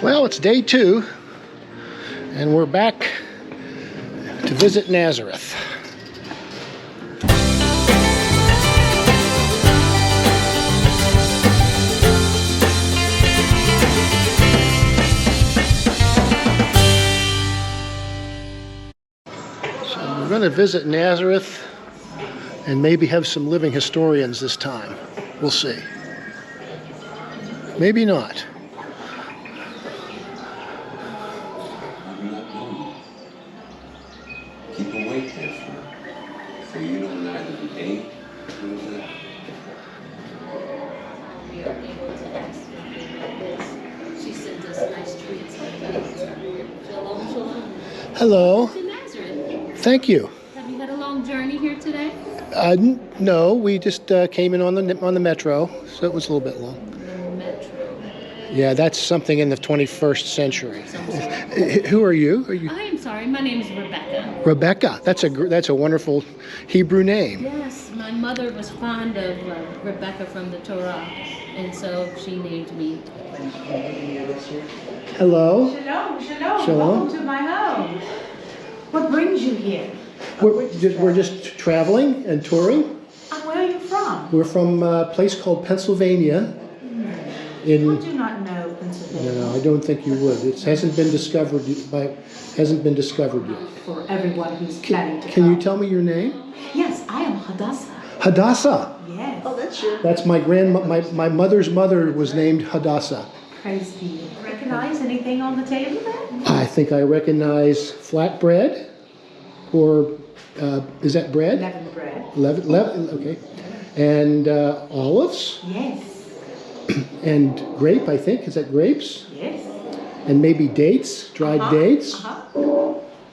Well, it's day 2, and we're back to visit Nazareth. So we're going to visit Nazareth and maybe have some living historians this time. We'll see. Maybe not. Keep awake there for you know neither the day nor the... We are able to ask something like this. She sends us nice treats like that. Shalom, shalom. Hello. To Nazareth. Thank you. Have you had a long journey here today? No, we just came in on the metro, so it was a little bit long. The metro. Yeah, that's something in the 21st century. Who are you? I am sorry. My name is Rebecca. Rebecca. That's a wonderful Hebrew name. Yes, my mother was fond of Rebecca from the Torah, and so she named me. Hello. Shalom, Shalom. Welcome to my home. What brings you here? We're just traveling and touring. And where are you from? We're from a place called Pennsylvania. I do not know Pennsylvania. No, I don't think you would. It hasn't been discovered yet. For everyone who's planning to Can come. you tell me your name? Yes, I am Hadassah. Hadassah. Yes. That's my my mother's mother was named Hadassah. Praise be. Recognize anything on the table there? I think I recognize flatbread, or is that bread? Leavened bread. Leaven, okay. And olives Yes. and grape, I think. Is that grapes? Yes. And maybe dates, dried dates.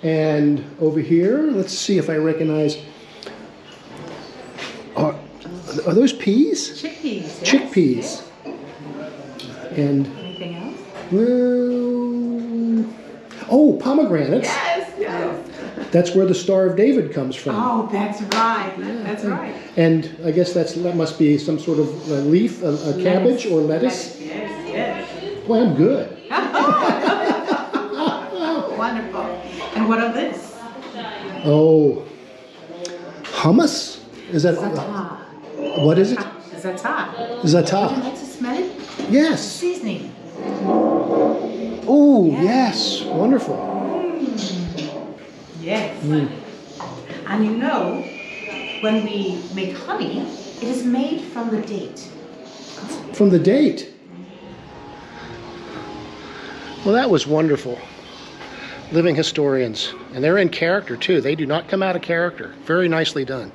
And over here, let's see if I recognize. Are those peas? Chickpeas. Yes. Chickpeas. Yes. And, Anything else? oh, pomegranates. Yes. Yes. That's where the Star of David comes from. Oh, that's right. That's right. And I guess that must be some sort of leaf, a cabbage or lettuce. Yes. Yes. Well, I'm good. Wonderful. And what of this? Oh, hummus? Is that Za'atar. what is it? Za'atar. Would you Za'atar. like to smell it? Yes. Seasoning. Oh, yes. Wonderful. Yes. And you know, when we make honey, it is made from the date. From the date. Well, that was wonderful. Living historians. And they're in character, too. They do not come out of character. Very nicely done.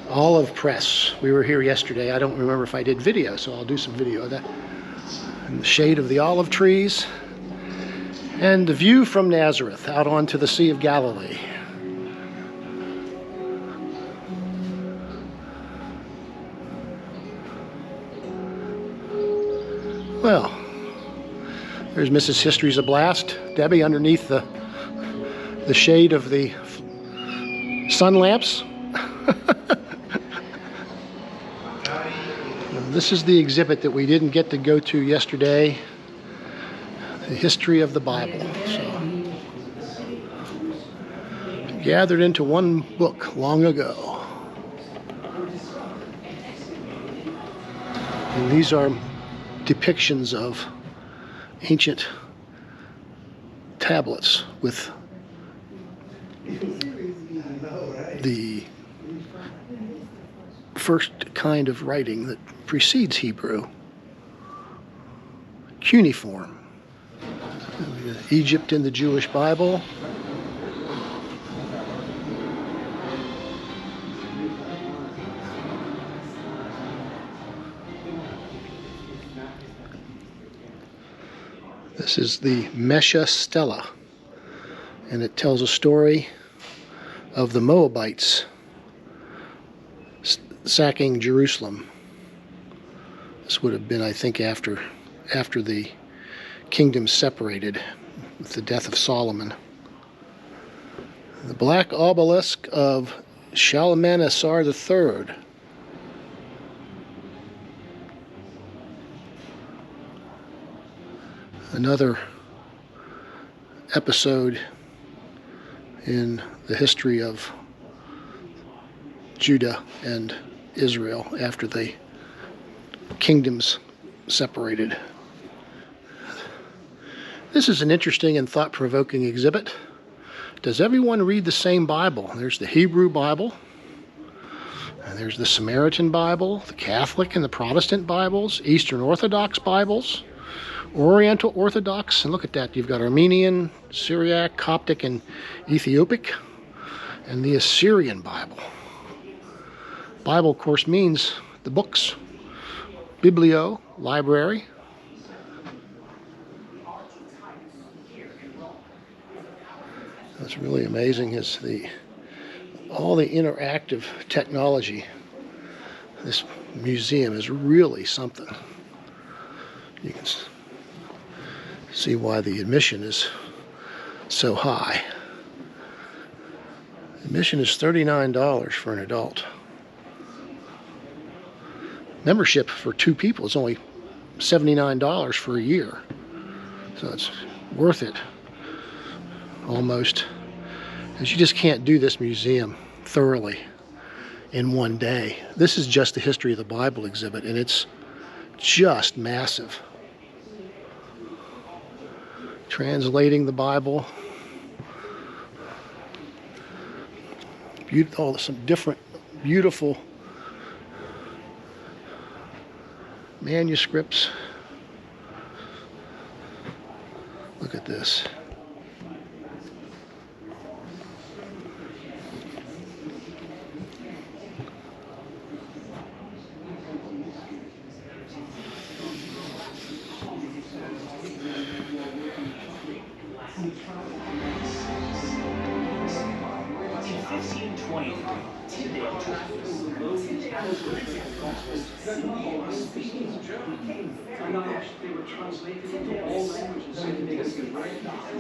Olive Press. We were here yesterday. I don't remember if I did video, so I'll do some video of that. In the shade of the olive trees. And the view from Nazareth out onto the Sea of Galilee. Well, there's Mrs. History's a Blast. Debbie underneath the shade of the sun lamps. This is the exhibit that we didn't get to go to yesterday. The history of the Bible. So, gathered into one book long ago. And these are depictions of ancient tablets with the first kind of writing that precedes Hebrew. Cuneiform. Egypt in the Jewish Bible. This is the Mesha Stela, and it tells a story of the Moabites sacking Jerusalem. This would have been, I think, after the kingdom separated with the death of Solomon. The black obelisk of Shalmaneser III. Another episode in the history of Judah and Israel after the kingdoms separated. This is an interesting and thought-provoking exhibit. Does everyone read the same Bible? There's the Hebrew Bible, and there's the Samaritan Bible, the Catholic and the Protestant Bibles, Eastern Orthodox Bibles, Oriental Orthodox, and look at that, you've got Armenian, Syriac, Coptic, and Ethiopic, and the Assyrian Bible. Bible, of course, means the books. Biblio, library. What's really amazing is all the interactive technology. This museum is really something. You can see why the admission is so high. Admission is $39 for an adult. Membership for 2 people is only $79 for a year. So it's worth it almost. Because you just can't do this museum thoroughly in one day. This is just the history of the Bible exhibit, and it's just massive. Translating the Bible. Some different beautiful manuscripts. Look at this.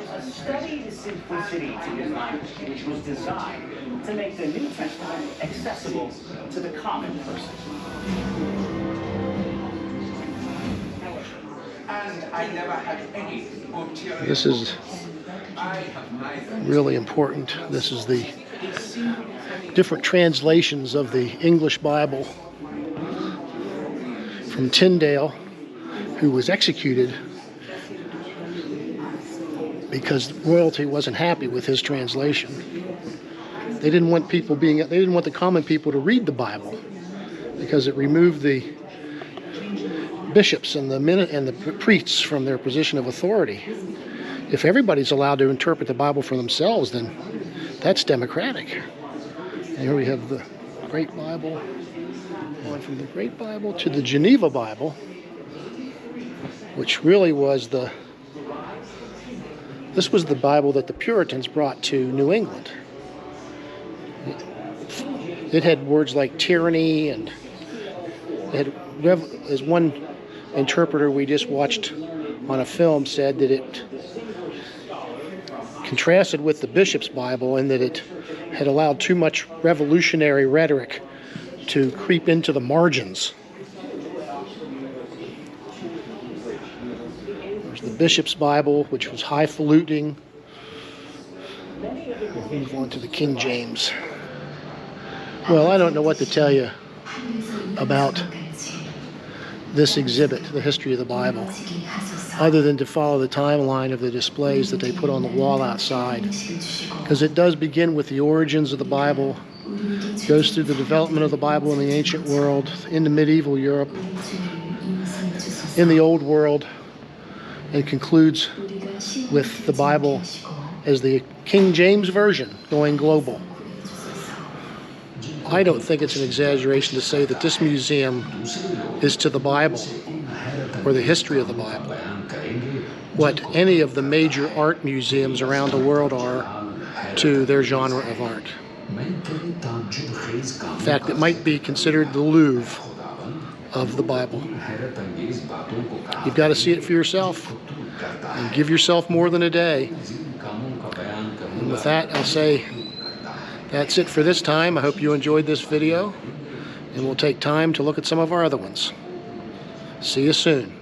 A study the simplicity to design, which was designed to make the New Testament accessible to the common person. And I never had any ulterior. This is really important. This is the different translations of the English Bible from Tyndale, who was executed because royalty wasn't happy with his translation. They didn't want the common people to read the Bible because it removed the bishops and the priests from their position of authority. If everybody's allowed to interpret the Bible for themselves, then that's democratic. And here we have the Great Bible, going from the Great Bible to the Geneva Bible, which really was this was the Bible that the Puritans brought to New England. It had words like tyranny, and as one interpreter we just watched on a film said, that it contrasted with the Bishop's Bible in that it had allowed too much revolutionary rhetoric to creep into the margins. There's the Bishop's Bible, which was highfalutin. We'll move on to the King James. Well, I don't know what to tell you about this exhibit, the history of the Bible, other than to follow the timeline of the displays that they put on the wall outside. Because it does begin with the origins of the Bible, goes through the development of the Bible in the ancient world, into medieval Europe, in the Old World, and concludes with the Bible as the King James Version going global. I don't think it's an exaggeration to say that this museum is to the Bible, or the history of the Bible, what any of the major art museums around the world are to their genre of art. In fact, it might be considered the Louvre of the Bible. You've got to see it for yourself, and give yourself more than a day. And with that, I'll say that's it for this time. I hope you enjoyed this video, and we'll take time to look at some of our other ones. See you soon.